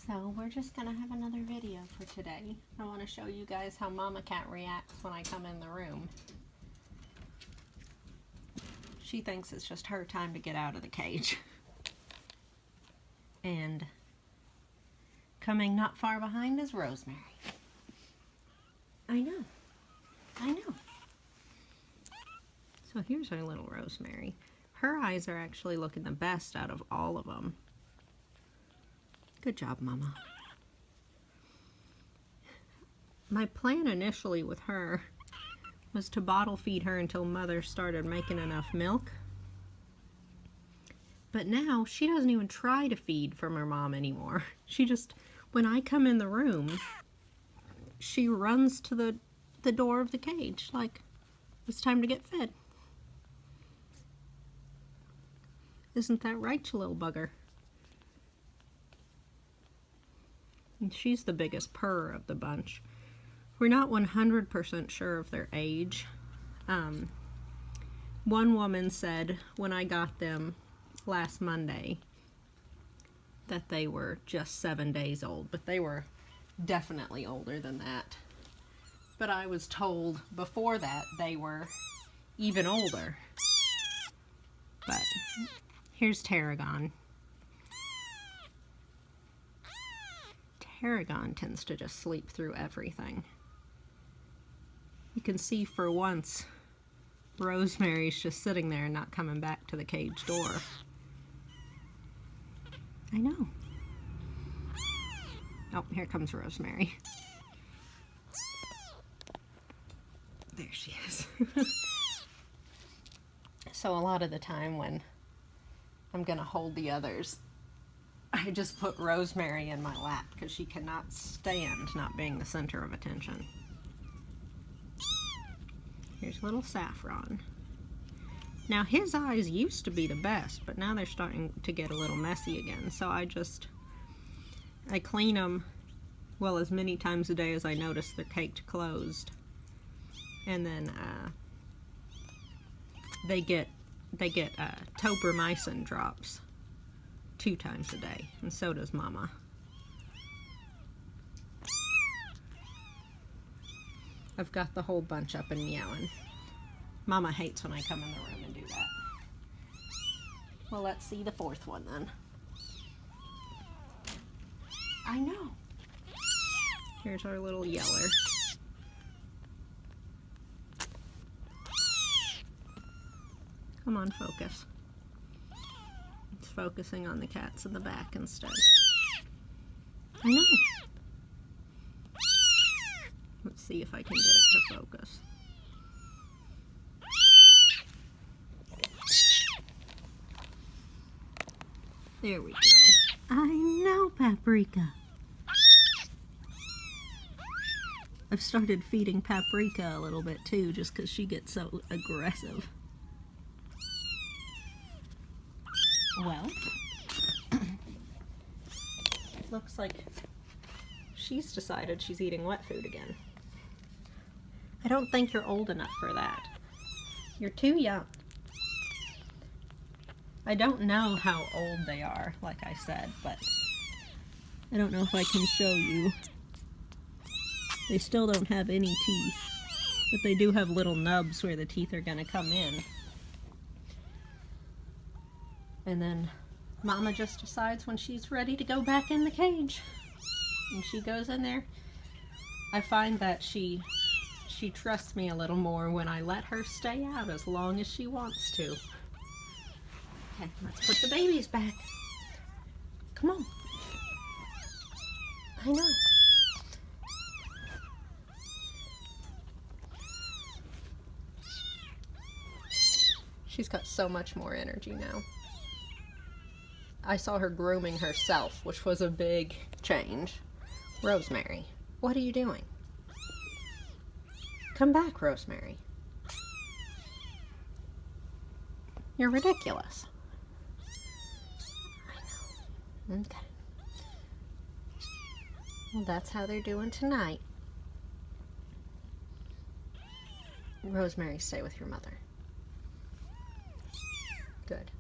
So we're just gonna have another video for today. I want to show you guys how Mama Cat reacts when I come in the room. She thinks it's just her time to get out of the cage. And coming not far behind is Rosemary. I know. So here's our little Rosemary. Her eyes are actually looking the best out of all of them. Good job, Mama. My plan initially with her was to bottle feed her until Mother started making enough milk. But now she doesn't even try to feed from her mom anymore. She just, when I come in the room, she runs to the door of the cage like it's time to get fed. Isn't that right, you little bugger? And she's the biggest purrer of the bunch. We're not 100% sure of their age. One woman said when I got them last Monday that they were just 7 days old, but they were definitely older than that. But I was told before that they were even older. But here's Tarragon. Tarragon tends to just sleep through everything. You can see for once Rosemary's just sitting there and not coming back to the cage door. I know. Oh, here comes Rosemary. There she is. So a lot of the time when I'm gonna hold the others, I just put Rosemary in my lap because she cannot stand not being the center of attention. Here's little Saffron. Now his eyes used to be the best, but now they're starting to get a little messy again. So I clean them, well, as many times a day as I notice they're caked closed. And then they get tobramycin drops 2 times a day, and so does Mama. I've got the whole bunch up and meowing. Mama hates when I come in the room and do that. Well, let's see the 4th one then. I know. Here's our little yeller. Come on, focus. It's focusing on the cats in the back instead. I know. Let's see if I can get it to focus. There we go. I know, Paprika. I've started feeding Paprika a little bit too, just because she gets so aggressive. Well, it looks like she's decided she's eating wet food again. I don't think you're old enough for that. You're too young. I don't know how old they are, like I said, but I don't know if I can show you. They still don't have any teeth, but they do have little nubs where the teeth are going to come in. And then Mama just decides when she's ready to go back in the cage. And she goes in there. I find that she trusts me a little more when I let her stay out as long as she wants to. Okay, let's put the babies back. Come on. I know. She's got so much more energy now. I saw her grooming herself, which was a big change. Rosemary, what are you doing? Come back, Rosemary. You're ridiculous. I know. Okay. Well, that's how they're doing tonight. Rosemary, stay with your mother. Good.